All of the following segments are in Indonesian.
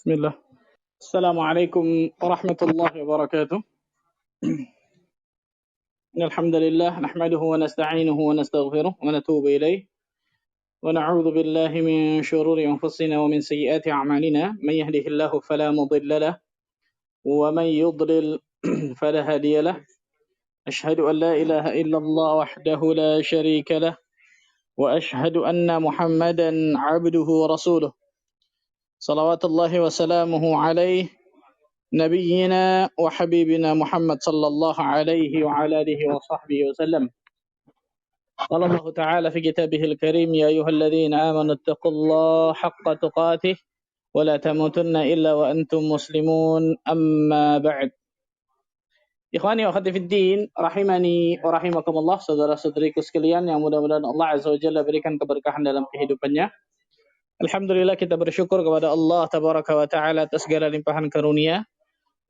Bismillah. Assalamualaikum warahmatullahi wabarakatuh. Alhamdulillah nahmaduhu wa nasta'inuhu wa nastaghfiruh wa natubu ilayh wa na'udzu billahi min shururi anfusina wa min sayyiati a'malina may yahdihillahu fala mudilla lahu wa man yudlil fala hadiya lahu. Ashhadu an la ilaha illallah wahdahu la sharika lahu wa ashhadu anna Muhammadan 'abduhu wa rasuluh. Salawatullahi wa salamuhu alaihi نبينا وحبيبنا محمد صلى الله عليه وعلى آله وصحبه وسلم. قال الله تعالى في كتابه الكريم: يا أيها الذين آمنوا اتقوا الله حق تقاته ولا تموتن إلا وأنتم مسلمون. أما بعد. Ikhwani wa akhwati fid din, rahimani wa rahimakumullah, saudara-saudariku sekalian yang mudah-mudahan Allah Azza wa Jalla berikan keberkahan dalam kehidupannya. Alhamdulillah, kita bersyukur kepada Allah Tabaraka wa Ta'ala atas segala limpahan karunia,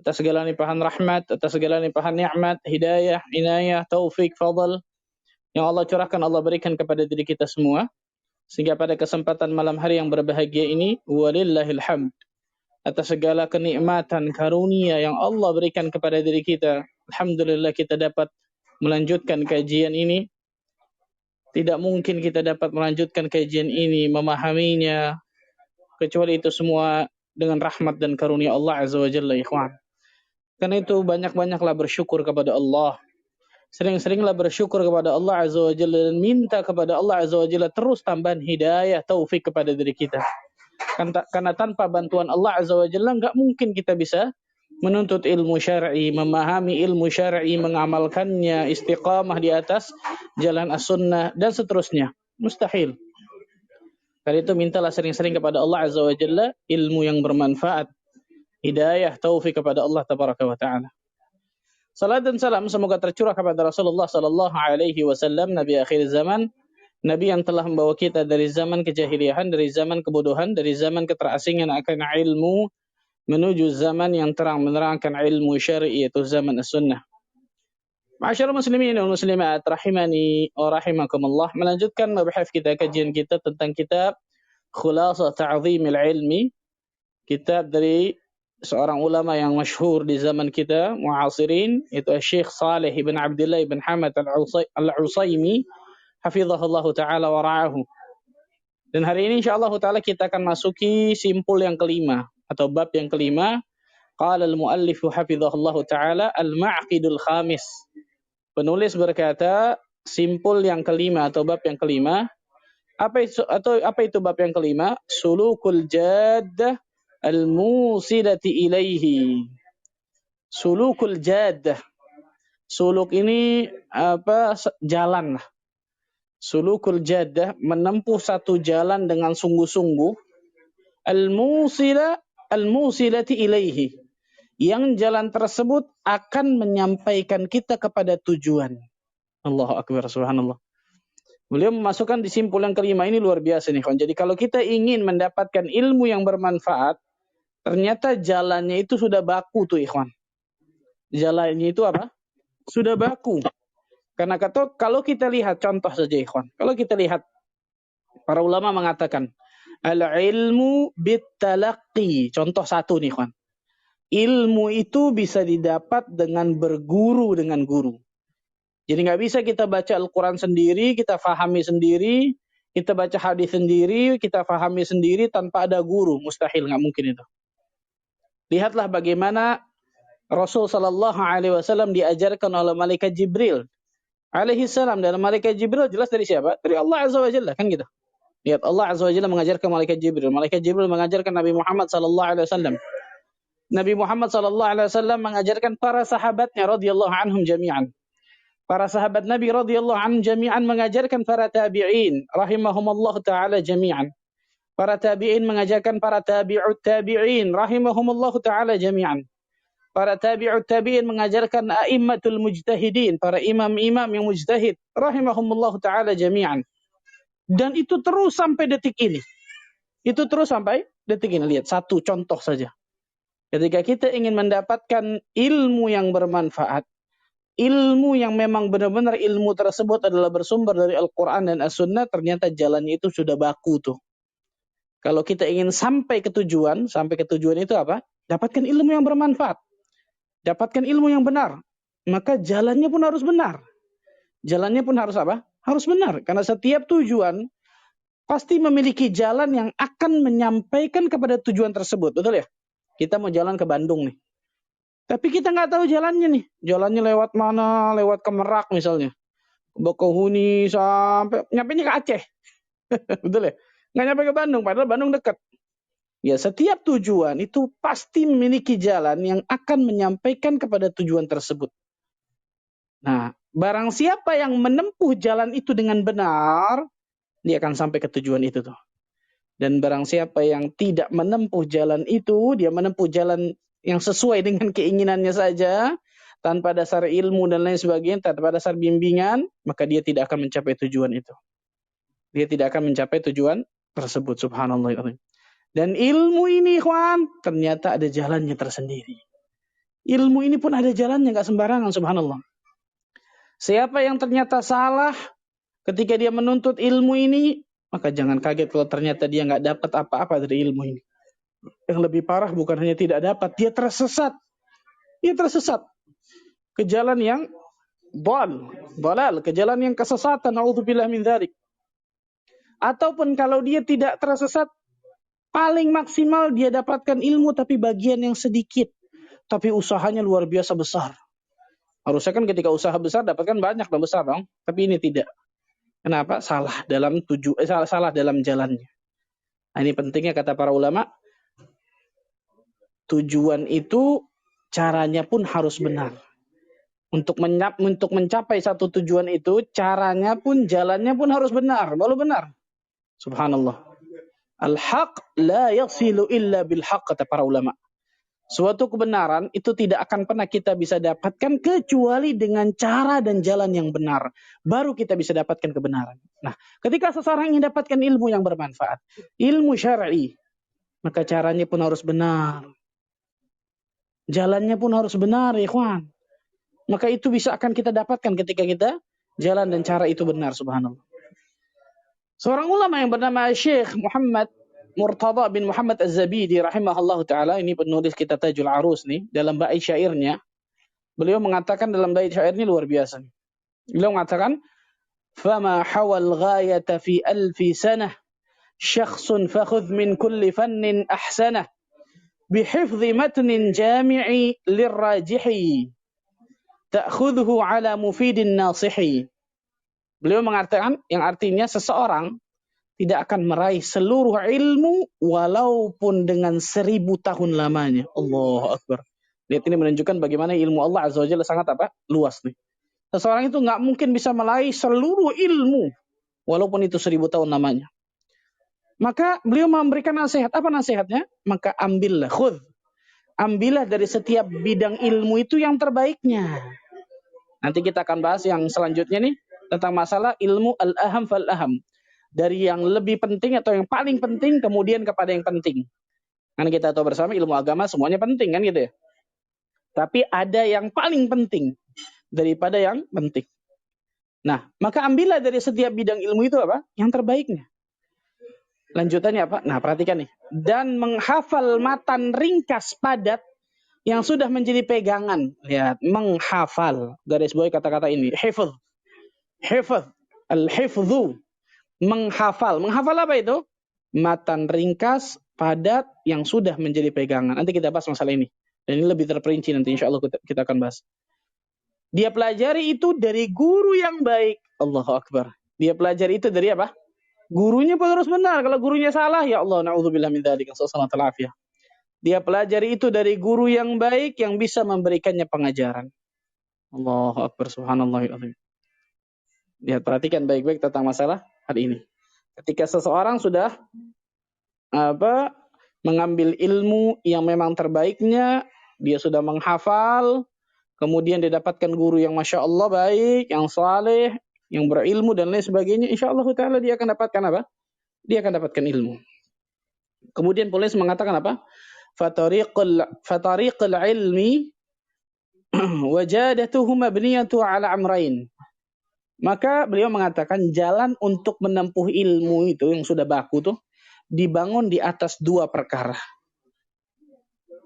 atas segala limpahan rahmat, atas segala limpahan nikmat, hidayah, inayah, taufik, fadl yang Allah curahkan, Allah berikan kepada diri kita semua. Sehingga pada kesempatan malam hari yang berbahagia ini, walillahil hamd, atas segala kenikmatan karunia yang Allah berikan kepada diri kita, alhamdulillah kita dapat melanjutkan kajian ini. Tidak mungkin kita dapat melanjutkan kajian ini, memahaminya, kecuali itu semua dengan rahmat dan karunia Allah Azza wa Jalla, ikhwan. Karena itu banyak-banyaklah bersyukur kepada Allah. Sering-seringlah bersyukur kepada Allah Azza wa Jalla dan minta kepada Allah Azza wa Jalla terus tambahan hidayah, taufik kepada diri kita. Karena tanpa bantuan Allah Azza wa Jalla enggak mungkin kita bisa menuntut ilmu syar'i, memahami ilmu syar'i, mengamalkannya, istiqamah di atas jalan as-sunnah dan seterusnya. Mustahil. Karena itu mintalah sering-sering kepada Allah Azza wa Jalla ilmu yang bermanfaat, hidayah, taufik kepada Allah Tabaraka wa Ta'ala. Salat dan salam semoga tercurah kepada Rasulullah sallallahu alaihi wasallam, Nabi akhir zaman, Nabi yang telah membawa kita dari zaman kejahiliahan, dari zaman kebodohan, dari zaman keterasingan akan ilmu, menuju zaman yang terang menerangkan ilmu syar'i, yaitu zaman as-sunnah. Ma'asyiral muslimin dan muslimat rahimani wa rahimakumullah, melanjutkan mabahas kita, kajian kita tentang kitab Khulasah Ta'zimil Ilmi, kitab dari seorang ulama yang masyhur di zaman kita, muasirin, itu Syekh Saleh ibn Abdullah ibn Hamad al-Utsaimin, hafizahullah ta'ala wa ra'ahu. Dan hari ini insyaallah ta'ala kita akan masuki simpul yang kelima, atau bab yang kelima. Qala al-muallif hafizahullah ta'ala al-ma'qidul khamis. Penulis berkata, simpul yang kelima atau bab yang kelima. Apa itu bab yang kelima? Sulukul jaddah al-musilati ilaihi. Sulukul jaddah. Suluk ini jalan. Sulukul jaddah, menempuh satu jalan dengan sungguh-sungguh. Al-musilati ilaihi. Yang jalan tersebut akan menyampaikan kita kepada tujuan. Allahu Akbar, subhanallah. Beliau memasukkan di simpul yang kelima ini luar biasa nih, kawan. Jadi kalau kita ingin mendapatkan ilmu yang bermanfaat, ternyata jalannya itu sudah baku tuh, ikhwan. Jalannya itu apa? Sudah baku. Karena kalau kita lihat contoh saja, ikhwan. Kalau kita lihat, para ulama mengatakan, al-ilmu bit-talaqqi. Contoh satu nih, ikhwan. Ilmu itu bisa didapat dengan berguru dengan guru. Jadi nggak bisa kita baca Al-Quran sendiri, kita fahami sendiri, kita baca hadis sendiri, kita fahami sendiri tanpa ada guru. Mustahil, nggak mungkin itu. Lihatlah bagaimana Rasul Sallallahu Alaihi Wasallam diajarkan oleh malaikat Jibril alaihi salam. Dan malaikat Jibril jelas dari siapa? Dari Allah Azza wa Jalla, kan gitu. Lihat, Allah Azza wa Jalla mengajarkan malaikat Jibril. Malaikat Jibril mengajarkan Nabi Muhammad Sallallahu Alaihi Wasallam. Nabi Muhammad Sallallahu Alaihi Wasallam mengajarkan para sahabatnya radhiyallahu anhum jami'an. Para sahabat Nabi radhiyallahu anhum jami'an mengajarkan para tabi'in rahimahumallahu ta'ala jami'an. Para tabi'in mengajarkan para tabi'ut tabi'in rahimahumallahu ta'ala jami'an. Para tabi'ut tabi'in mengajarkan a'immatul mujtahidin, para imam-imam yang mujtahid rahimahumallahu ta'ala jami'an. Dan itu terus sampai detik ini. Itu terus sampai detik ini. Lihat, satu contoh saja. Ketika kita ingin mendapatkan ilmu yang bermanfaat, ilmu yang memang benar-benar ilmu tersebut adalah bersumber dari Al-Quran dan As-Sunnah, ternyata jalannya itu sudah baku tuh. Kalau kita ingin sampai ke tujuan itu apa? Dapatkan ilmu yang bermanfaat. Dapatkan ilmu yang benar. Maka jalannya pun harus benar. Jalannya pun harus apa? Harus benar. Karena setiap tujuan pasti memiliki jalan yang akan menyampaikan kepada tujuan tersebut. Betul ya? Kita mau jalan ke Bandung nih. Tapi kita nggak tahu jalannya nih. Jalannya lewat mana? Lewat ke Merak misalnya. Bakauheni sampai nyampainya ke Aceh. Betul ya? Nggak nyampe ke Bandung, padahal Bandung dekat. Ya, setiap tujuan itu pasti memiliki jalan yang akan menyampaikan kepada tujuan tersebut. Nah, barang siapa yang menempuh jalan itu dengan benar, dia akan sampai ke tujuan itu tuh. Dan barang siapa yang tidak menempuh jalan itu, dia menempuh jalan yang sesuai dengan keinginannya saja, tanpa dasar ilmu dan lain sebagainya, tanpa dasar bimbingan, maka dia tidak akan mencapai tujuan itu. Dia tidak akan mencapai tujuan tersebut, subhanallah. Dan ilmu ini, ikhwan, ternyata ada jalannya tersendiri. Ilmu ini pun ada jalannya, nggak sembarangan, subhanallah. Siapa yang ternyata salah ketika dia menuntut ilmu ini, maka jangan kaget kalau ternyata dia nggak dapat apa-apa dari ilmu ini. Yang lebih parah bukan hanya tidak dapat, dia tersesat. Dia tersesat ke jalan yang dalal, ke jalan yang kesesatan. Na'udzubillah min dzalik. Ataupun kalau dia tidak tersesat, paling maksimal dia dapatkan ilmu tapi bagian yang sedikit. Tapi usahanya luar biasa besar. Harusnya kan ketika usaha besar dapatkan banyak dan besar dong. Tapi ini tidak. Kenapa? Salah dalam jalannya. Nah, ini pentingnya kata para ulama. Tujuan itu caranya pun harus benar. Untuk mencapai satu tujuan itu, caranya pun, jalannya pun harus benar. Baru benar. Subhanallah. Al-haq la yasilu illa bil-haq, kata para ulama. Suatu kebenaran itu tidak akan pernah kita bisa dapatkan kecuali dengan cara dan jalan yang benar. Baru kita bisa dapatkan kebenaran. Nah, ketika seseorang ingin dapatkan ilmu yang bermanfaat, ilmu syar'i, maka caranya pun harus benar. Jalannya pun harus benar, ikhwan. Maka itu bisa akan kita dapatkan ketika kita jalan dan cara itu benar, subhanallah. Seorang ulama yang bernama Syekh Muhammad Murtada bin Muhammad Az-Zabidi rahimahullah ta'ala, ini penulis kitab Tajul Arus nih, dalam bait syairnya, beliau mengatakan dalam bait syairnya luar biasa. Beliau mengatakan, "Fama hawal ghayata fi alfi sanah, syakhsun fakhudh min kulli fannin ahsanah, bihifdhi matnin jami'i lirrajihi, ta'khudhu ala mufidin nasihi." Beliau mengatakan, yang artinya seseorang tidak akan meraih seluruh ilmu walaupun dengan 1000 tahun lamanya. Allahu Akbar. Lihat, ini menunjukkan bagaimana ilmu Allah Azza wa Jalla sangat luas nih. Seseorang itu nggak mungkin bisa meraih seluruh ilmu walaupun itu 1000 tahun lamanya. Maka beliau memberikan nasihat. Apa nasihatnya? Maka ambillah, khudh. Ambillah dari setiap bidang ilmu itu yang terbaiknya. Nanti kita akan bahas yang selanjutnya nih, tentang masalah ilmu al-aham fal-aham. Dari yang lebih penting atau yang paling penting kemudian kepada yang penting. Kan kita tahu bersama ilmu agama semuanya penting kan gitu ya. Tapi ada yang paling penting daripada yang penting. Nah, maka ambillah dari setiap bidang ilmu itu apa? Yang terbaiknya. Lanjutannya apa? Nah, perhatikan nih. Dan menghafal matan ringkas padat yang sudah menjadi pegangan. Lihat, menghafal. Garis bawahi kata-kata ini. Hifz. Hifz. Al-hifzu. Menghafal. Menghafal apa itu? Matan ringkas, padat, yang sudah menjadi pegangan. Nanti kita bahas masalah ini. Dan ini lebih terperinci nanti insya Allah kita akan bahas. Dia pelajari itu dari guru yang baik. Allahu Akbar. Dia pelajari itu dari apa? Gurunya pun harus benar. Kalau gurunya salah, ya Allah, na'udzubillah min dzalik. Dia pelajari itu dari guru yang baik yang bisa memberikannya pengajaran. Allahu Akbar, subhanallah. Lihat, perhatikan baik-baik tentang masalah hari ini. Ketika seseorang sudah mengambil ilmu yang memang terbaiknya, dia sudah menghafal, kemudian dia dapatkan guru yang Masya Allah baik, yang saleh, yang berilmu dan lain sebagainya, insya Allah ta'ala dia akan dapatkan apa? Dia akan dapatkan ilmu. Kemudian penulis mengatakan apa? Fatariqul ilmi wajadatuhu mabniyatu ala amrain. Maka beliau mengatakan jalan untuk menempuh ilmu itu yang sudah baku tuh, dibangun di atas dua perkara.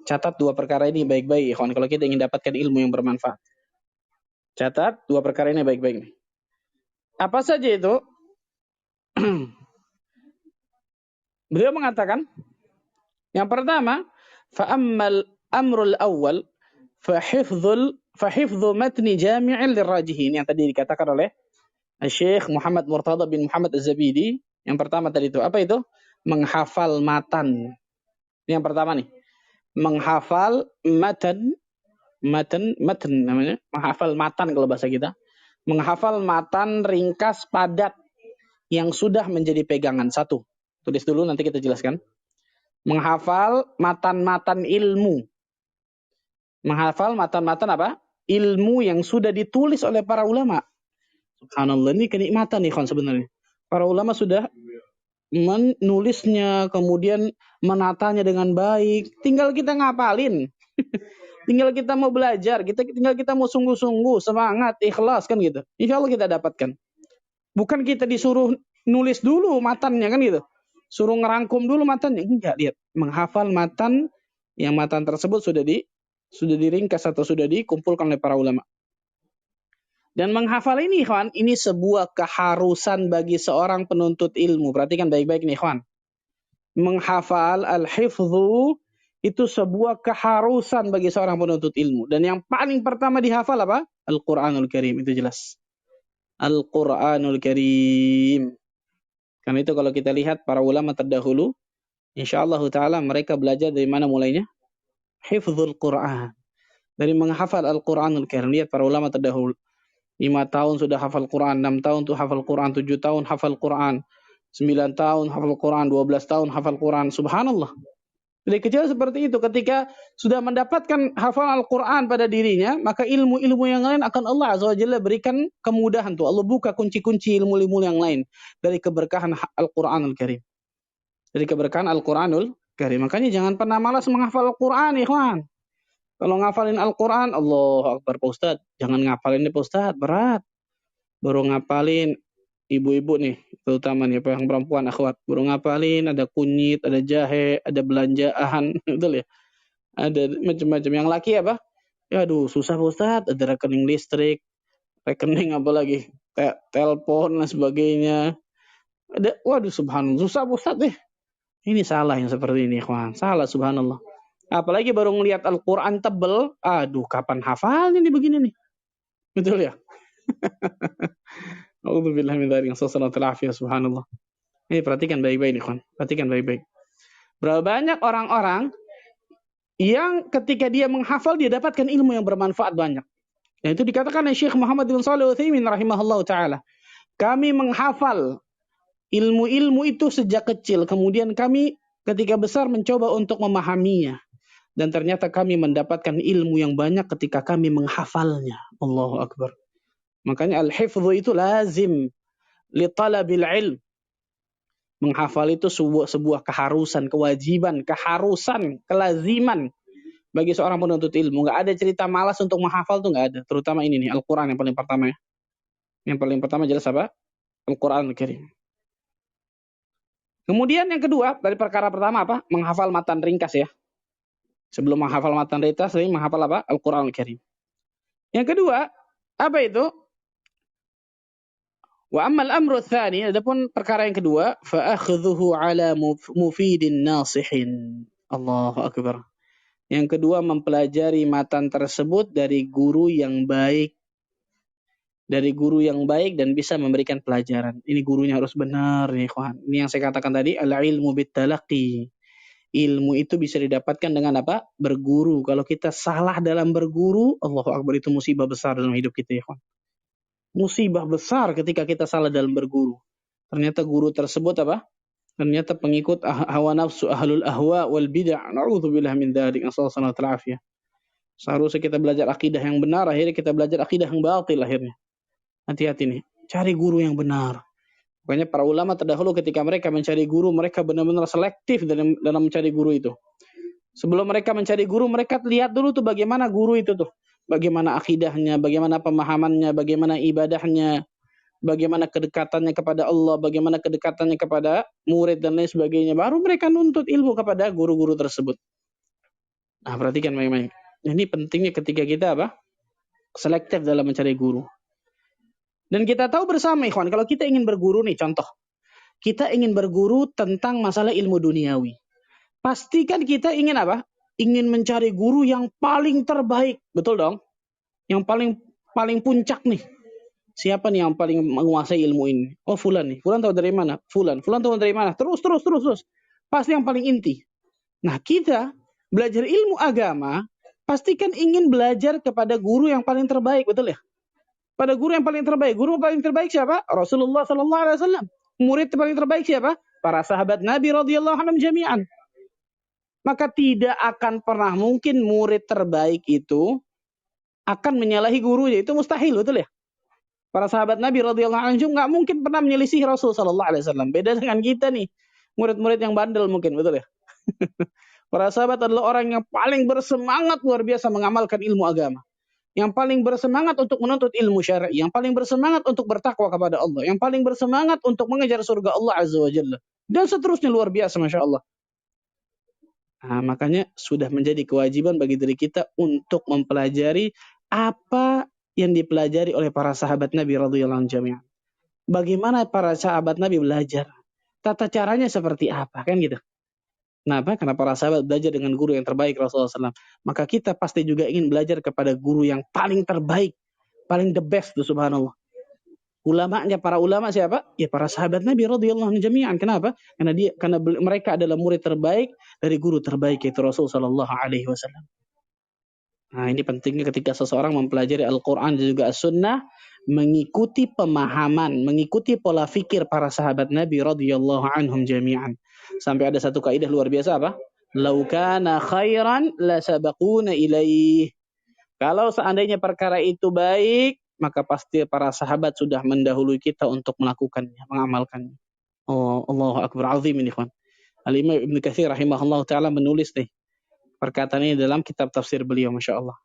Catat dua perkara ini baik-baik, ikhwan, kalau kita ingin dapatkan ilmu yang bermanfaat. Catat dua perkara ini baik-baik. Apa saja itu? Beliau mengatakan, yang pertama, fa'ammal amrul awal fahifdhu matni jami'in lirrajihin, yang tadi dikatakan oleh Syekh Muhammad Murtada bin Muhammad Az-Zabidi. Yang pertama tadi itu, apa itu? Menghafal matan. Ini yang pertama nih. Menghafal matan namanya. Menghafal matan kalau bahasa kita. Menghafal matan ringkas padat yang sudah menjadi pegangan. Satu. Tulis dulu nanti kita jelaskan. Menghafal matan-matan ilmu. Menghafal matan-matan apa? Ilmu yang sudah ditulis oleh para ulama. Subhanallah, ini kenikmatan nih, sebenarnya. Para ulama sudah menulisnya, kemudian menatanya dengan baik. Tinggal kita ngapalin. Tinggal kita mau belajar, tinggal kita mau sungguh-sungguh, semangat, ikhlas kan gitu. Insya Allah kita dapatkan. Bukan kita disuruh nulis dulu matannya kan gitu. Suruh ngerangkum dulu matannya. Enggak, lihat. Menghafal matan, yang matan tersebut sudah diringkas atau sudah dikumpulkan oleh para ulama. Dan menghafal ini, ikhwan, ini sebuah keharusan bagi seorang penuntut ilmu. Perhatikan baik-baik nih, ikhwan. Menghafal al-hifdhu itu sebuah keharusan bagi seorang penuntut ilmu. Dan yang paling pertama dihafal apa? Al-Quranul Karim, itu jelas. Al-Quranul Karim. Karena itu kalau kita lihat para ulama terdahulu, insyaallah ta'ala mereka belajar dari mana mulainya? Hifdzul Quran. Dari menghafal Al-Quranul Karim. Lihat para ulama terdahulu. 5 tahun sudah hafal Quran, 6 tahun tuh hafal Quran, 7 tahun hafal Quran, 9 tahun hafal Quran, 12 tahun hafal Quran. Subhanallah. Dari kecil seperti itu. Ketika sudah mendapatkan hafalan Al-Quran pada dirinya, maka ilmu-ilmu yang lain akan Allah Azza wa Jalla berikan kemudahan tuh. Allah buka kunci-kunci ilmu-ilmu yang lain dari keberkahan Al-Quranul Karim. Dari keberkahan Al-Quranul Karim. Makanya jangan pernah malas menghafal Al-Quran, ikhwan. Kalau ngafalin Al-Quran, Allahu Akbar, Pak Ustadz. Jangan ngafalin nih, Pak Ustadz. Berat. Baru ngapalin, ibu-ibu nih, terutama nih, yang perempuan, akhwat. Baru ngapalin, ada kunyit, ada jahe, ada belanjaan. Betul ya? Ada macam-macam. Yang laki apa? Ya aduh, susah, Pak Ustadz. Ada rekening listrik, rekening apa lagi? Telepon dan sebagainya. Ada, waduh, subhanallah. Susah, Pak Ustadz deh. Ini salah yang seperti ini, ikhwan. Salah, subhanallah. Apalagi baru ngelihat Al-Quran tebel, aduh kapan hafalnya nih begini nih. Betul ya? A'udzubillah min dzalik, sallallahu alaihi subhanallah. Ini perhatikan baik-baik nih, kawan. Perhatikan baik-baik. Berapa banyak orang-orang yang ketika dia menghafal dia dapatkan ilmu yang bermanfaat banyak. Dan itu dikatakan oleh Syekh Muhammad bin Shalih Al-Utsaimin rahimahullahu taala. Kami menghafal ilmu-ilmu itu sejak kecil, kemudian kami ketika besar mencoba untuk memahaminya. Dan ternyata kami mendapatkan ilmu yang banyak ketika kami menghafalnya. Allahu Akbar. Makanya al-hifdhu itu lazim li talabil ilm. Menghafal itu sebuah keharusan, kewajiban, keharusan, kelaziman bagi seorang penuntut ilmu. Enggak ada cerita malas untuk menghafal tuh enggak ada. Terutama ini nih, Al-Qur'an yang paling pertama ya. Yang paling pertama jelas apa? Al-Qur'anul Karim. Kemudian yang kedua, dari perkara pertama apa? Menghafal matan ringkas ya. Sebelum menghafal matan ringkas, sering menghafal apa? Al-Qur'anul Karim. Yang kedua, apa itu? Wa ammal amru tsani, adapun perkara yang kedua, fa akhdhuhu ala mufidin nasihin. Allahu Akbar. Yang kedua, mempelajari matan tersebut dari guru yang baik. Dari guru yang baik dan bisa memberikan pelajaran. Ini gurunya harus benar nih, kawan. Ini yang saya katakan tadi, al-ilmu bitalaqi. Ilmu itu bisa didapatkan dengan apa? Berguru. Kalau kita salah dalam berguru, Allahu Akbar, itu musibah besar dalam hidup kita ya, kawan. Musibah besar ketika kita salah dalam berguru. Ternyata guru tersebut apa? Ternyata pengikut hawa nafsu, ahlul ahwa wal bid'ah. Na'udzubillah min dzalik. Nasallallahu alaihi wasallam. Seharusnya kita belajar akidah yang benar, akhirnya kita belajar akidah yang batil akhirnya. Hati-hati nih, cari guru yang benar. Makanya para ulama terdahulu ketika mereka mencari guru, mereka benar-benar selektif dalam mencari guru itu. Sebelum mereka mencari guru, mereka lihat dulu tuh bagaimana guru itu tuh. Bagaimana akidahnya, bagaimana pemahamannya, bagaimana ibadahnya. bagaimana kedekatannya kepada Allah, bagaimana kedekatannya kepada murid dan lain sebagainya. Baru mereka nuntut ilmu kepada guru-guru tersebut. Nah, perhatikan baik-baik. Ini pentingnya ketika kita selektif dalam mencari guru. Dan kita tahu bersama, ikhwan, kalau kita ingin berguru nih, contoh. Kita ingin berguru tentang masalah ilmu duniawi. Pastikan kita ingin Ingin mencari guru yang paling terbaik. Betul dong? Yang paling puncak nih. Siapa nih yang paling menguasai ilmu ini? Oh, fulan nih. Fulan tahu dari mana? Fulan tahu dari mana? Terus. Pasti yang paling inti. Nah, kita belajar ilmu agama, pastikan ingin belajar kepada guru yang paling terbaik, betul ya? Pada guru yang paling terbaik. Guru paling terbaik siapa? Rasulullah sallallahu alaihi wasallam. Murid paling terbaik siapa? Para sahabat Nabi radhiyallahu anhum jami'an. Maka tidak akan pernah mungkin murid terbaik itu akan menyalahi gurunya. Itu mustahil, betul ya? Para sahabat Nabi radhiyallahu anhum nggak mungkin pernah menyelisih Rasul sallallahu alaihi wasallam. Beda dengan kita nih, murid-murid yang bandel mungkin, betul ya? Para sahabat adalah orang yang paling bersemangat luar biasa mengamalkan ilmu agama. Yang paling bersemangat untuk menuntut ilmu syar'i, yang paling bersemangat untuk bertakwa kepada Allah, yang paling bersemangat untuk mengejar surga Allah Azza wa Jalla. Dan seterusnya luar biasa, Masya Allah. Nah, makanya sudah menjadi kewajiban bagi diri kita untuk mempelajari apa yang dipelajari oleh para sahabat Nabi radhiyallahu anhum jami'an. Bagaimana para sahabat Nabi belajar? Tata caranya seperti apa? Kan gitu. Kenapa? Karena para sahabat belajar dengan guru yang terbaik Rasulullah SAW. Maka kita pasti juga ingin belajar kepada guru yang paling terbaik. Paling the best tuh, subhanallah. Ulamanya, para ulama siapa? Ya para sahabat Nabi radhiyallahu anhum jami'an. Kenapa? Karena mereka adalah murid terbaik dari guru terbaik yaitu Rasul sallallahu alaihi wasallam. Nah, ini pentingnya ketika seseorang mempelajari Al-Qur'an dan juga As-Sunnah, mengikuti pemahaman, mengikuti pola fikir para sahabat Nabi radhiyallahu anhum jami'an. Sampai ada satu kaidah luar biasa Lau kana khairan la sabaquna ilaih. Kalau seandainya perkara itu baik, maka pasti para sahabat sudah mendahului kita untuk melakukannya, mengamalkannya. Oh, Allahu Akbar, azim ini, ikhwan. Al-Imam Ibnu Katsir rahimahullah ta'ala menulis perkataan ini dalam kitab tafsir beliau, Masya Allah.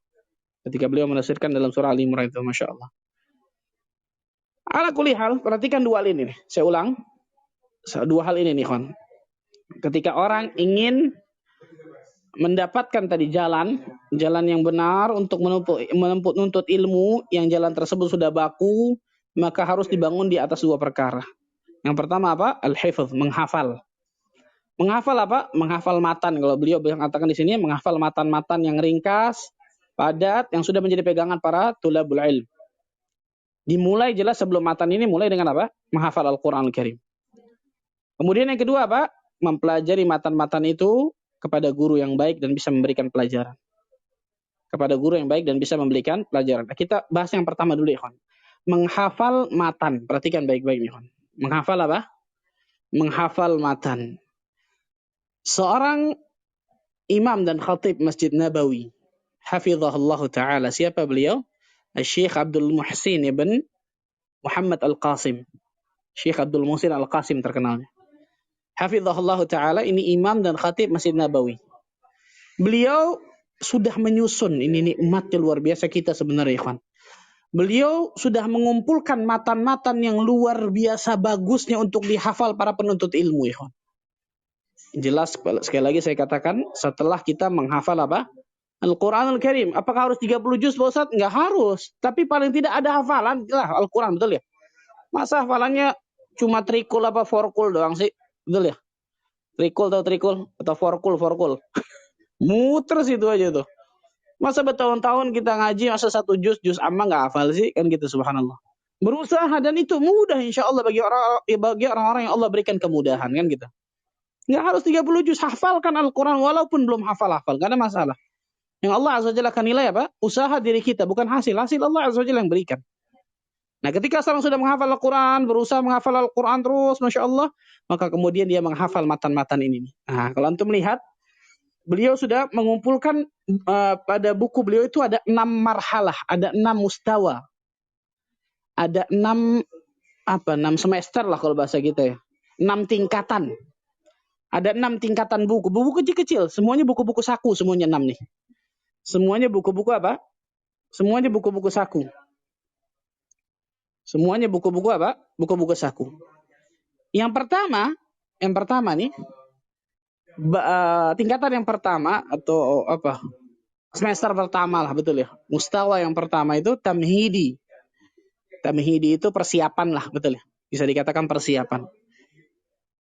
Ketika beliau menafsirkan dalam surah Al-Imran itu, Masya Allah. Ala kulli hal, perhatikan dua hal ini. Saya ulang. Dua hal ini nih, ikhwan. Ketika orang ingin mendapatkan tadi jalan yang benar untuk menuntut ilmu, yang jalan tersebut sudah baku, maka harus dibangun di atas dua perkara. Yang pertama Al-hifz, menghafal. Menghafal menghafal matan. Kalau beliau mengatakan di sini, menghafal matan-matan yang ringkas, padat, yang sudah menjadi pegangan para tulabul ilm. Dimulai jelas sebelum matan ini mulai dengan menghafal Al-Qur'an Al-Karim. Kemudian yang kedua mempelajari matan-matan itu kepada guru yang baik dan bisa memberikan pelajaran. Kepada guru yang baik dan bisa memberikan pelajaran. Nah, kita bahas yang pertama dulu, ikhwan. Menghafal matan. Perhatikan baik-baik, ikhwan. Menghafal Menghafal matan. Seorang imam dan khatib Masjid Nabawi, hafizahullah ta'ala. Siapa beliau? Syekh Abdul Muhsin ibn Muhammad Al-Qasim. Syekh Abdul Muhsin Al-Qasim terkenalnya. Hafizahullah ta'ala, ini imam dan khatib Masjid Nabawi. Beliau sudah menyusun, ini nikmatnya luar biasa kita sebenarnya, ikhwan. Beliau sudah mengumpulkan matan-matan yang luar biasa bagusnya untuk dihafal para penuntut ilmu, ikhwan. Jelas, sekali lagi saya katakan, setelah kita menghafal Al-Quran Al-Karim. Apakah harus 30 juz, Pak Ustaz? Nggak harus. Tapi paling tidak ada hafalan lah Al-Quran, betul ya? Masa hafalannya cuma trikul forkul doang sih? Betul ya? Trikul atau forkul. Muter situ aja tuh. Masa bertahun-tahun kita ngaji, masa satu juz amma nggak hafal sih? Kan gitu, subhanallah. Berusaha, dan itu mudah insya Allah bagi orang-orang yang Allah berikan kemudahan, kan gitu. Nggak harus 30 juz, hafalkan Al-Quran walaupun belum hafal-hafal, nggak ada masalah. Yang Allah Azza wa Jalla akan nilai usaha diri kita, bukan hasil Allah Azza wa Jalla yang berikan. Nah, ketika seorang sudah menghafal Al-Quran, berusaha menghafal Al-Quran terus, Masya Allah, maka kemudian dia menghafal matan-matan ini. Nah, kalau antum melihat, beliau sudah mengumpulkan pada buku beliau itu ada 6 marhalah, ada 6 mustawa. Ada 6 semester lah kalau bahasa kita ya. 6 tingkatan. Ada 6 tingkatan buku. Buku kecil-kecil, semuanya buku-buku saku, semuanya 6 nih. Semuanya buku-buku Semuanya buku-buku saku. Semuanya buku-buku apa? Buku-buku saku. Yang pertama nih, tingkatan yang pertama atau apa? Semester pertama lah, betul ya. Mustawa yang pertama itu tamhidi. Tamhidi itu persiapan lah, betul ya. Bisa dikatakan persiapan.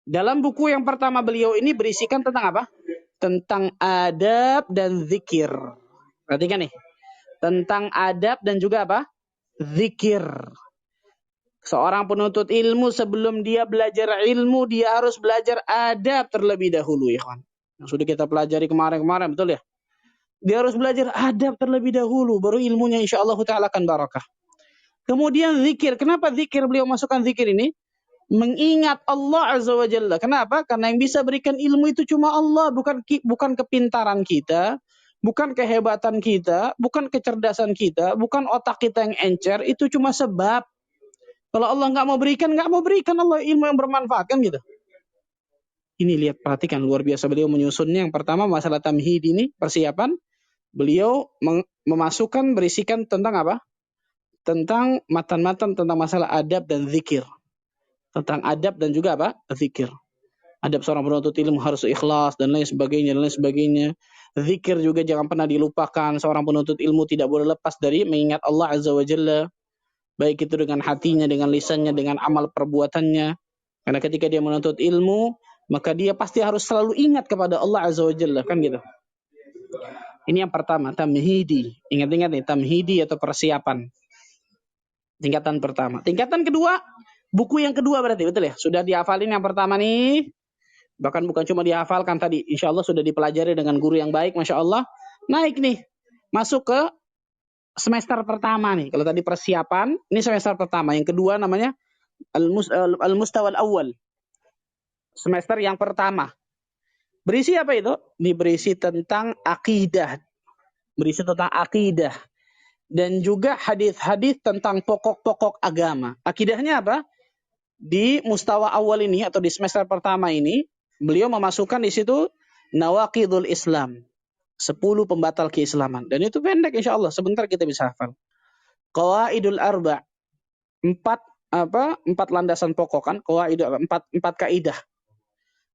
Dalam buku yang pertama beliau ini berisikan tentang apa? Tentang adab dan zikir. Perhatikan nih. Tentang adab dan juga apa? Zikir. Seorang penuntut ilmu sebelum dia belajar ilmu, dia harus belajar adab terlebih dahulu, ya kawan. Yang sudah kita pelajari kemarin-kemarin, betul ya? Dia harus belajar adab terlebih dahulu, baru ilmunya insya Allah ta'ala akan barakah. Kemudian zikir. Kenapa zikir beliau masukkan zikir ini? Mengingat Allah Azza wa Jalla. Kenapa? Karena yang bisa berikan ilmu itu cuma Allah, bukan kepintaran kita, bukan kehebatan kita, bukan kecerdasan kita, bukan otak kita yang encer, itu cuma sebab. Kalau Allah nggak mau berikan Allah ilmu yang bermanfaat, kan gitu. Ini lihat, perhatikan, luar biasa beliau menyusunnya. Yang pertama masalah tamhid ini, persiapan. Beliau memasukkan, berisikan tentang apa? Tentang matan-matan tentang masalah adab dan zikir. Tentang adab dan juga apa? Zikir. Adab seorang penuntut ilmu harus ikhlas dan lain sebagainya. Zikir juga jangan pernah dilupakan. Seorang penuntut ilmu tidak boleh lepas dari mengingat Allah Azza wa Jalla. Baik itu dengan hatinya, dengan lisannya, dengan amal perbuatannya. Karena ketika dia menuntut ilmu, maka dia pasti harus selalu ingat kepada Allah Azza wa Jalla, kan gitu. Ini yang pertama, tamhidi. Ingat-ingat nih, tamhidi atau persiapan. Tingkatan pertama. Tingkatan kedua, buku yang kedua berarti, betul ya? Sudah dihafalin yang pertama nih. Bahkan bukan cuma dihafalkan tadi. Insya Allah sudah dipelajari dengan guru yang baik, Masya Allah. Naik nih, masuk ke semester pertama nih. Kalau tadi persiapan, ini semester pertama. Yang kedua namanya Al-Mustawa Al-Awwal. Semester yang pertama. Berisi apa itu? Ini berisi tentang akidah. Berisi tentang akidah. Dan juga hadis-hadis tentang pokok-pokok agama. Akidahnya apa? Di mustawa awal ini atau di semester pertama ini, beliau memasukkan di situ nawaqidul Islam. 10 pembatal keislaman. Dan itu pendek insya Allah. Sebentar kita bisa hafal. Qawaidul arba. 4 landasan pokok kan? Qawaidul 4 kaidah.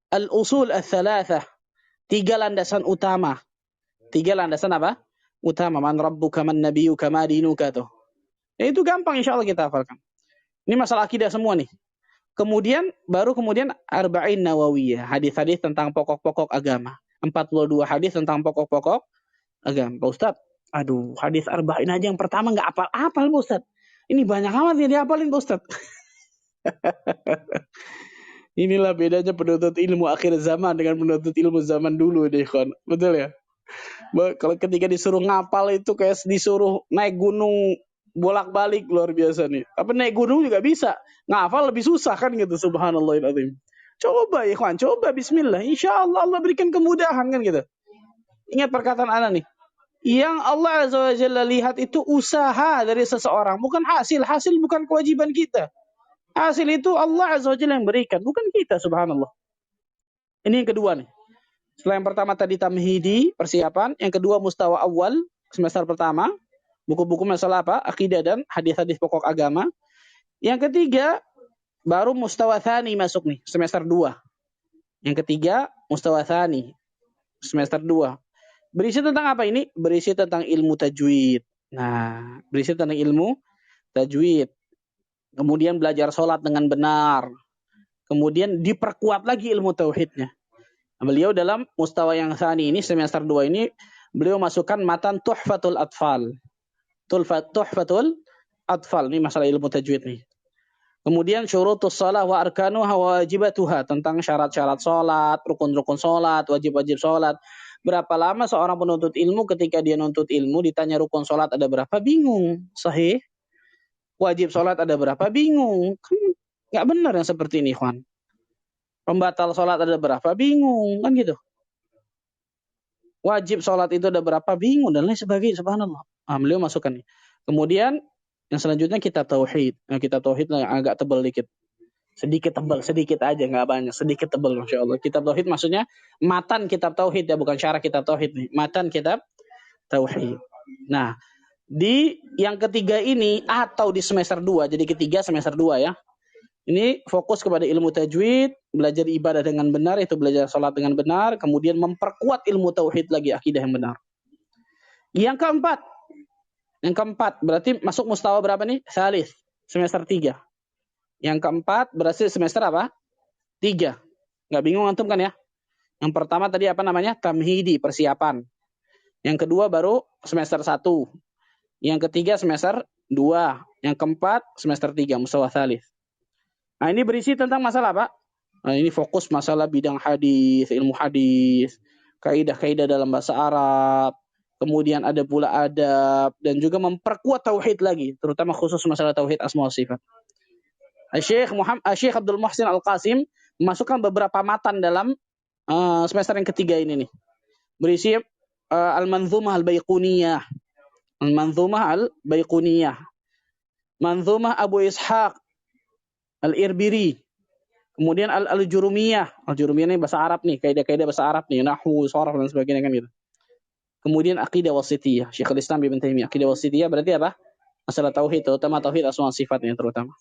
Al-usul al-thalathah. 3 landasan utama. 3 landasan apa? Utama. Man rabbuka, man nabiyuka, ma dinuka tuh. Ya itu gampang insya Allah kita hafalkan. Ini masalah akidah semua nih. Kemudian Arba'in Nawawiyah. Hadis-hadis tentang pokok-pokok agama. 42 hadis tentang pokok-pokok agama. Pak Ustaz, aduh, hadis Arba'in aja yang pertama nggak apal-apal Pak Ustaz. Ini banyak amat yang dihafalin Pak Ustaz. Inilah bedanya penuntut ilmu akhir zaman dengan penuntut ilmu zaman dulu deh, kan. Betul ya? Kalau ketika disuruh ngapal itu kayak disuruh naik gunung bolak-balik, luar biasa nih. Tapi naik gunung juga bisa. Ngafal lebih susah kan gitu, subhanallahiladzim. Coba ya kawan, coba bismillah. Insya Allah Allah berikan kemudahan kan gitu. Ingat perkataan ana nih. Yang Allah Azza wa Jalla lihat itu usaha dari seseorang, bukan hasil. Hasil bukan kewajiban kita. Hasil itu Allah Azza wa Jalla yang berikan, bukan kita, subhanallah. Ini yang kedua nih. Setelah yang pertama tadi tamhidi, persiapan. Yang kedua mustawa awal, semester pertama. Buku-buku masalah apa? Akidah dan hadis-hadis pokok agama. Yang ketiga, baru mustawa tsani masuk nih, semester 2. Yang ketiga, mustawa tsani, semester 2. Berisi tentang apa ini? Berisi tentang ilmu tajwid. Nah, berisi tentang ilmu tajwid. Kemudian belajar sholat dengan benar. Kemudian diperkuat lagi ilmu tauhidnya. Beliau dalam mustawa yang tsani ini, semester 2 ini, beliau masukkan matan Tuhfatul Atfal. Tuhfatul Atfal, ini masalah ilmu tajwid nih. Kemudian syurutus shalah wa arkanuha wa wajibatuha, tentang syarat-syarat salat, rukun-rukun salat, wajib-wajib salat. Berapa lama seorang penuntut ilmu ketika dia nuntut ilmu ditanya rukun salat ada berapa, bingung. Sahih. Wajib salat ada berapa, bingung. Kan enggak benar yang seperti ini, Ikhwan. Pembatal salat ada berapa, bingung, kan gitu. Wajib salat itu ada berapa, bingung, dan lain sebagainya, subhanallah. Beliau masukkan nih. Kemudian yang selanjutnya kitab tauhid. Nah, kitab tauhid agak tebal dikit. Sedikit tebal, sedikit aja, nggak banyak, sedikit tebal, masya Allah. Kitab tauhid maksudnya matan kitab tauhid ya, bukan syarah kitab tauhid nih. Matan kitab tauhid. Nah, Di yang ketiga ini atau di semester 2, jadi ketiga semester 2 ya. Ini fokus kepada ilmu tajwid, belajar ibadah dengan benar, itu belajar salat dengan benar, kemudian memperkuat ilmu tauhid lagi, akidah yang benar. Yang keempat berarti masuk mustawa berapa nih? Salis, semester 3. Yang keempat berarti semester apa? 3. Nggak bingung antum kan ya? Yang pertama tadi apa namanya? Tamhidi, persiapan. Yang kedua baru semester 1. Yang ketiga semester 2. Yang keempat semester 3, mustawa salis. Nah, ini berisi tentang masalah apa? Nah, ini fokus masalah bidang hadis, ilmu hadis, kaidah-kaidah dalam bahasa Arab, kemudian ada pula adab, dan juga memperkuat tauhid lagi, terutama khusus masalah tauhid asma wa sifat. Syekh Abdul Muhsin Al-Qasim memasukkan beberapa matan dalam semester yang ketiga ini nih. Berisi Al-Manzumah Al-Baiquniyah, Al-Manzumah Al-Baiquniyah, Manzumah Abu Ishaq Al-Irbiri, kemudian Al-Jurumiyah. Al-Jurumiyah ini bahasa Arab nih, kaidah-kaidah bahasa Arab nih, nahwu, sharaf dan sebagainya kan gitu. Kemudian Aqidah Wasithiyah, Syekhul Islam Ibnu Taimiyah. Aqidah Wasithiyah berarti apa? Masalah tauhid, terutama tauhid asma wa sifatnya terutama.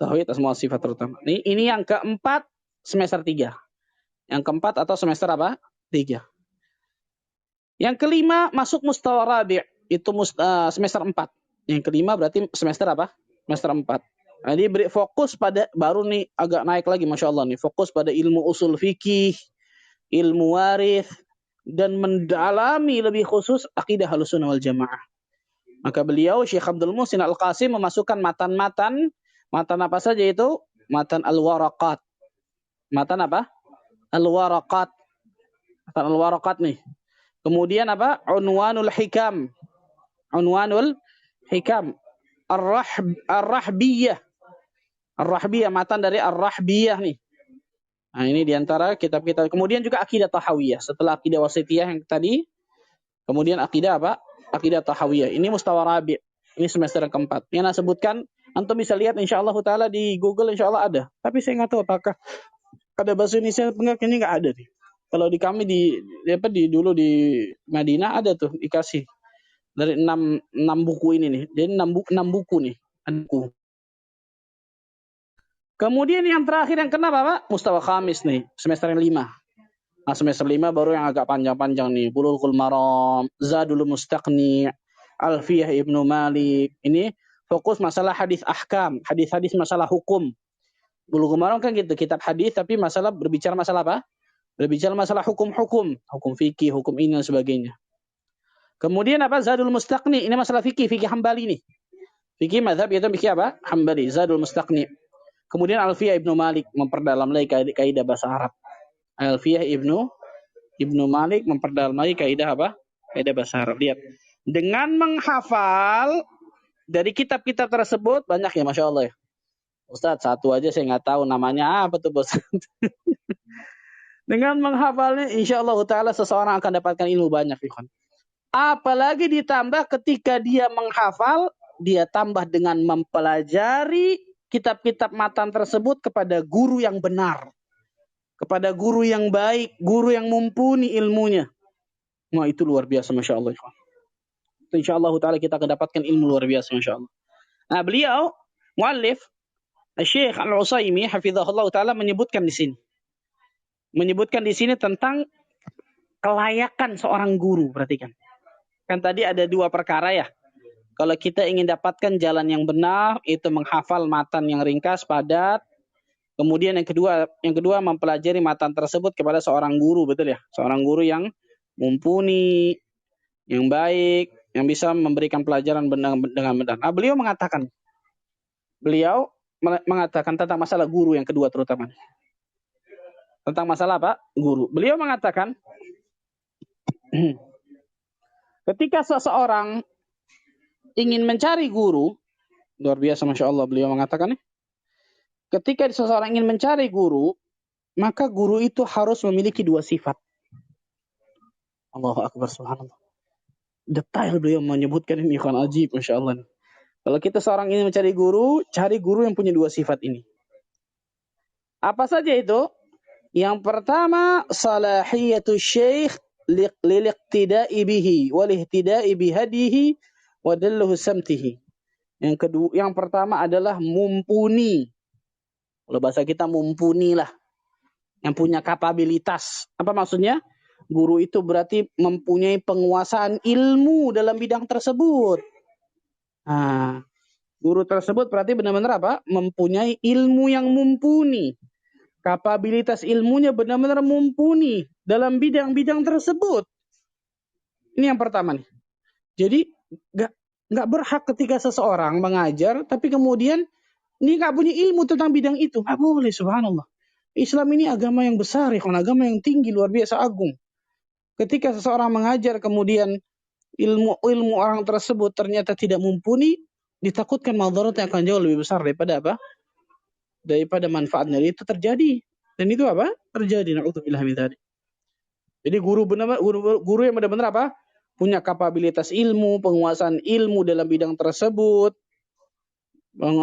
Tauhid asma wa sifat terutama. Ini yang keempat semester 3. Yang keempat atau semester apa? 3. Yang kelima masuk mustawa rabi', itu semester 4. Yang kelima berarti semester apa? Semester 4. Jadi beri fokus pada, baru nih agak naik lagi Masya Allah nih, fokus pada ilmu usul fikih, ilmu waris, dan mendalami lebih khusus akidah Ahlussunnah wal Jamaah. Maka beliau Syekh Abdul Muhsin Al-Qasim memasukkan matan apa saja itu? Matan Al-Waraqat. Matan apa? Al-Waraqat. Matan Al-Waraqat nih. Kemudian apa? Unwanul Hikam. Unwanul Hikam. Ar-Rahbiyah. Ar-Rahbiyah, matan dari Ar-Rahbiyah nih. Nah, ini diantara kitab-kitab. Kemudian juga Aqidah Tahawiyah. Setelah Aqidah Wasithiyah yang tadi, kemudian Aqidah apa? Aqidah Tahawiyah. Ini mustawa rabi'. Ini semester yang keempat. Yang saya sebutkan, antum bisa lihat insyaallah taala di Google, insyaallah ada. Tapi saya nggak tahu apakah ada bahasa Indonesia ini nggak ada nih. Kalau di kami dulu di Madinah ada tuh dikasih dari 6 buku ini nih. Jadi 6 buku nih. Buku. Kemudian yang terakhir yang kenapa Pak? Mustawa khamis nih, semester yang 5. Nah, semester 5 baru yang agak panjang-panjang nih. Bulughul Maram, Zadul Mustaqni, Alfiyah Ibnu Malik. Ini fokus masalah hadis ahkam, hadis-hadis masalah hukum. Bulughul Maram kan gitu, kitab hadis tapi masalah berbicara masalah apa? Berbicara masalah hukum-hukum, hukum fikih, hukum ini dan sebagainya. Kemudian apa? Zadul Mustaqni, ini masalah fikih Hambali nih. Fikih mazhab itu fikih apa? Hambali, Zadul Mustaqni. Kemudian Alfiyah Ibnu Malik memperdalam lagi kaidah bahasa Arab. Alfiyah Ibnu Malik memperdalam lagi kaidah apa? Kaidah bahasa Arab. Lihat. Dengan menghafal dari kitab-kitab tersebut banyak ya Masya Allah ya. Ustaz, satu aja saya nggak tahu namanya apa tuh Ustaz. Dengan menghafalnya insya Allah Ta'ala seseorang akan dapatkan ilmu banyak. Apalagi ditambah ketika dia menghafal, dia tambah dengan mempelajari kitab-kitab matan tersebut kepada guru yang benar. Kepada guru yang baik, guru yang mumpuni ilmunya. Wah, itu luar biasa Masya Allah. Insya Allah Ta'ala kita akan dapatkan ilmu luar biasa Masya Allah. Nah, beliau, muallif, Syekh Al-Utsaimin hafizahullah Ta'ala menyebutkan di sini. Menyebutkan di sini tentang kelayakan seorang guru, perhatikan. Kan tadi ada 2 perkara ya. Kalau kita ingin dapatkan jalan yang benar, itu menghafal matan yang ringkas, padat. Kemudian yang kedua mempelajari matan tersebut kepada seorang guru, betul ya? Seorang guru yang mumpuni, yang baik, yang bisa memberikan pelajaran dengan benar. Nah, beliau mengatakan tentang masalah guru yang kedua terutama. Tentang masalah apa? Guru. Beliau mengatakan, ketika seseorang ingin mencari guru, luar biasa Masya Allah beliau mengatakan, ketika seseorang ingin mencari guru, maka guru itu harus memiliki 2 sifat. Allahu Akbar, subhanallah. Detail beliau menyebutkan ini, ikhwan, ajib Masya Allah. Kalau kita seorang ingin mencari guru, cari guru yang punya 2 sifat ini. Apa saja itu? Yang pertama, salahiyatul syekh liliqtida'i bihi wal ihtida'i bihadihi wa dalluhu samtihi. Yang pertama adalah mumpuni. Kalau bahasa kita mumpuni lah, yang punya kapabilitas. Apa maksudnya? Guru itu berarti mempunyai penguasaan ilmu dalam bidang tersebut. Nah, guru tersebut berarti benar-benar apa? Mempunyai ilmu yang mumpuni. Kapabilitas ilmunya benar-benar mumpuni dalam bidang-bidang tersebut. Ini yang pertama nih. Jadi nggak berhak ketika seseorang mengajar, tapi kemudian ini nggak punya ilmu tentang bidang itu. Nggak boleh, subhanallah. Islam ini agama yang besar, ya, agama yang tinggi, luar biasa agung. Ketika seseorang mengajar kemudian ilmu orang tersebut ternyata tidak mumpuni, ditakutkan madaratnya akan jauh lebih besar daripada apa? Daripada manfaatnya. Itu terjadi. Dan itu apa? Terjadi. Na'udzubillah min dzalik. Jadi guru yang benar-benar apa? Punya kapabilitas ilmu, penguasaan ilmu dalam bidang tersebut,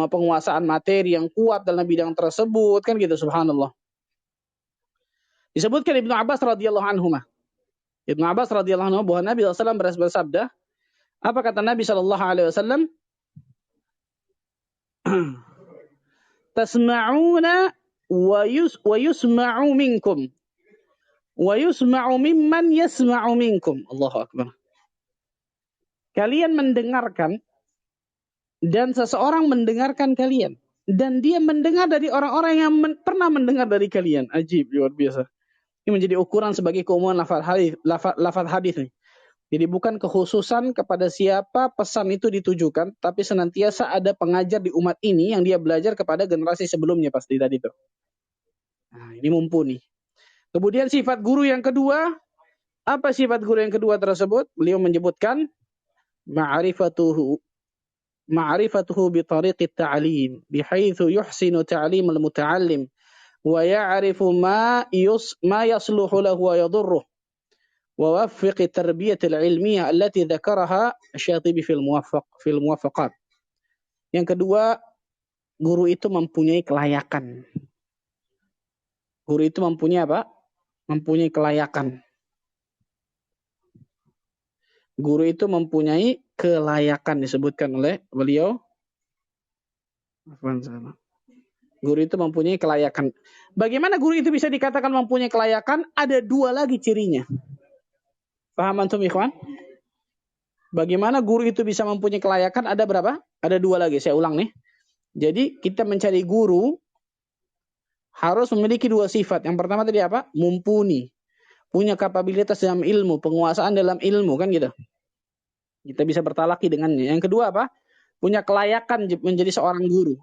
penguasaan materi yang kuat dalam bidang tersebut, kan gitu, subhanallah. Disebutkan Ibnu Abbas radhiyallahu anhu. Ibnu Abbas radhiyallahu anhu bahwa Nabi SAW bersabda, apa kata Nabi SAW? Tasma'una wa yusma'u minkum wa yusma'u mimman yasma'u minkum. Allahu akbar. Kalian mendengarkan dan seseorang mendengarkan kalian, dan dia mendengar dari orang-orang yang pernah mendengar dari kalian. Ajib, luar biasa. Ini menjadi ukuran sebagai keumuman lafaz hadis nih. Jadi bukan kekhususan kepada siapa pesan itu ditujukan, tapi senantiasa ada pengajar di umat ini yang dia belajar kepada generasi sebelumnya pasti tadi itu. Nah, ini mumpuni. Kemudian sifat guru yang kedua, apa sifat guru yang kedua tersebut? Beliau menyebutkan ma'rifatuhu bi tariqi ta'lim bihaitsu yuhsinu ta'lim al-muta'allim wa ya'rifu ma yasluhu lahu wa yadurruh wa waffiq tarbiyah al-ilmiyah allati dzakaraha Asy-Syatibi fil muwaffaqat. Yang kedua, guru itu mempunyai kelayakan. Guru itu mempunyai apa? Mempunyai kelayakan. Guru itu mempunyai kelayakan disebutkan oleh beliau. Guru itu mempunyai kelayakan. Bagaimana guru itu bisa dikatakan mempunyai kelayakan? Ada dua lagi cirinya. Paham antum ikhwan? Bagaimana guru itu bisa mempunyai kelayakan? Ada berapa? Ada dua lagi. Saya ulang nih. Jadi kita mencari guru harus memiliki dua sifat. Yang pertama tadi apa? Mumpuni. Punya kapabilitas dalam ilmu, penguasaan dalam ilmu, kan gitu. Kita bisa bertalaki dengannya. Yang kedua apa? Punya kelayakan menjadi seorang guru.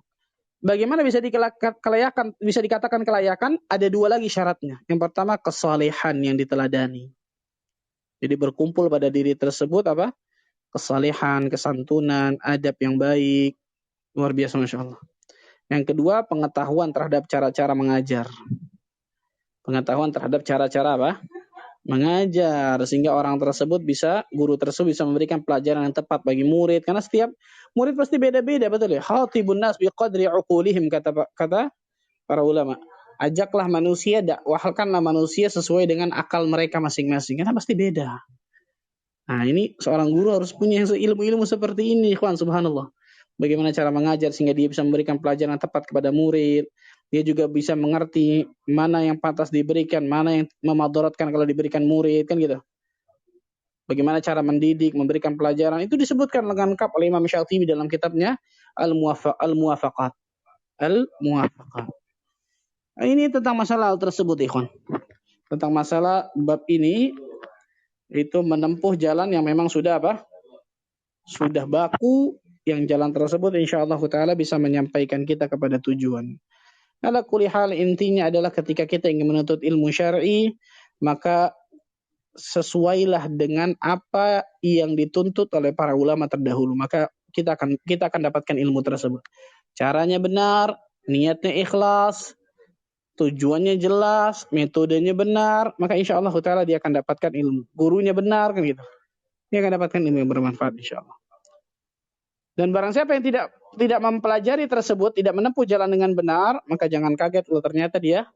Bagaimana bisa dikatakan kelayakan? Ada dua lagi syaratnya. Yang pertama kesalehan yang diteladani. Jadi berkumpul pada diri tersebut apa? Kesalehan, kesantunan, adab yang baik. Luar biasa, Masya Allah. Yang kedua, pengetahuan terhadap cara-cara mengajar. Pengetahuan terhadap cara-cara apa? Mengajar. Sehingga guru tersebut bisa memberikan pelajaran yang tepat bagi murid. Karena setiap murid pasti beda-beda, betul ya? Khatibun nas biqadri uqulihim, kata para ulama. Ajaklah manusia, dakwahkanlah manusia sesuai dengan akal mereka masing-masing. Karena pasti beda. Nah, ini seorang guru harus punya ilmu-ilmu seperti ini, ikhwan, subhanallah. Bagaimana cara mengajar sehingga dia bisa memberikan pelajaran yang tepat kepada murid. Dia juga bisa mengerti mana yang pantas diberikan, mana yang memadaratkan kalau diberikan murid, kan gitu. Bagaimana cara mendidik, memberikan pelajaran, itu disebutkan lengkap oleh Imam Syatibi dalam kitabnya Al-Muwafaqat. Nah, ini tentang masalah tersebut, ikhwan. Tentang masalah bab ini, itu menempuh jalan yang memang sudah apa? Sudah baku, yang jalan tersebut insyaallah ta'ala bisa menyampaikan kita kepada tujuan. Ala kulli hal, intinya adalah ketika kita ingin menuntut ilmu syar'i, maka sesuailah dengan apa yang dituntut oleh para ulama terdahulu. Maka kita akan dapatkan ilmu tersebut. Caranya benar, niatnya ikhlas, tujuannya jelas, metodenya benar, maka insyaallah ta'ala dia akan dapatkan ilmu. Gurunya benar, kan gitu. Dia akan dapatkan ilmu yang bermanfaat insyaallah. Dan barang siapa yang tidak mempelajari tersebut, tidak menempuh jalan dengan benar, maka jangan kaget kalau ternyata dia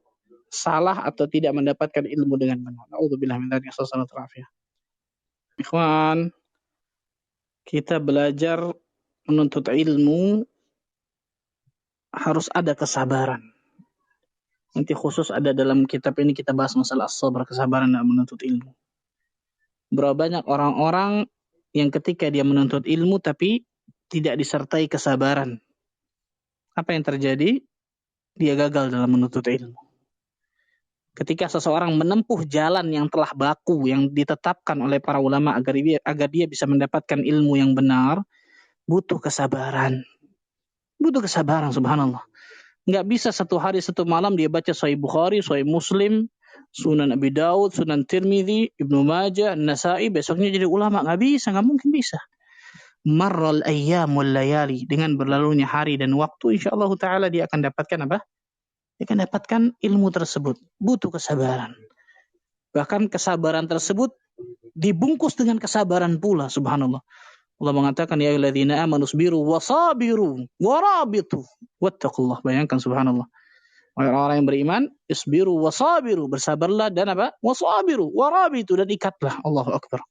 salah atau tidak mendapatkan ilmu dengan benar. A'udzubillahi min dzalik. Sallallahu alaihi. Ikhwan, kita belajar menuntut ilmu harus ada kesabaran. Nanti khusus ada dalam kitab ini kita bahas masalah as-sabr, kesabaran dalam menuntut ilmu. Berapa banyak orang-orang yang ketika dia menuntut ilmu tapi tidak disertai kesabaran. Apa yang terjadi? Dia gagal dalam menuntut ilmu. Ketika seseorang menempuh jalan yang telah baku, yang ditetapkan oleh para ulama agar dia bisa mendapatkan ilmu yang benar, butuh kesabaran. Butuh kesabaran, subhanallah. Nggak bisa satu hari satu malam dia baca Sahih Bukhari, Sahih Muslim, Sunan Abi Daud, Sunan Tirmidzi, Ibnu Majah, Nasa'i, besoknya jadi ulama. Nggak bisa, nggak mungkin bisa. Marral ayyamul layali, dengan berlalunya hari dan waktu, insyaallah taala dia akan dapatkan apa? Dia akan dapatkan ilmu tersebut. Butuh kesabaran. Bahkan kesabaran tersebut dibungkus dengan kesabaran pula, subhanallah. Allah mengatakan, ya ayyuhalladzina amanu sabiru wasabiru warabitu wattaqullah. Bayangkan, subhanallah. Orang-orang yang beriman, isbiru wasabiru, bersabarlah dan apa? Wasabiru warabitu, dan ikatlah. Allahu akbar.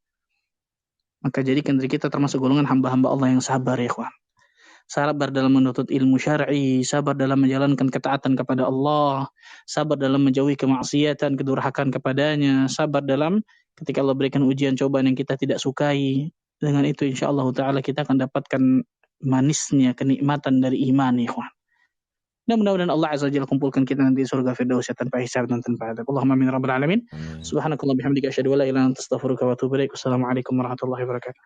Maka jadikan diri kita termasuk golongan hamba-hamba Allah yang sabar, ya ikhwan. Sabar dalam menuntut ilmu syar'i, sabar dalam menjalankan ketaatan kepada Allah, sabar dalam menjauhi kemaksiatan, kedurhakaan kepadanya, sabar dalam ketika Allah berikan ujian cobaan yang kita tidak sukai. Dengan itu insyaallah taala kita akan dapatkan manisnya kenikmatan dari iman, ya ikhwan. Dan mudah-mudahan Allah azza wa jalla kumpulkan kita nanti di surga firdaus tanpa hisab dan tanpa adab. Allahumma amin rabbal alamin. Subhanakallah bihamdika asyhadu an la ilaha illa anta astaghfiruka wa atubu ilaik. Wassalamualaikum warahmatullahi wabarakatuh.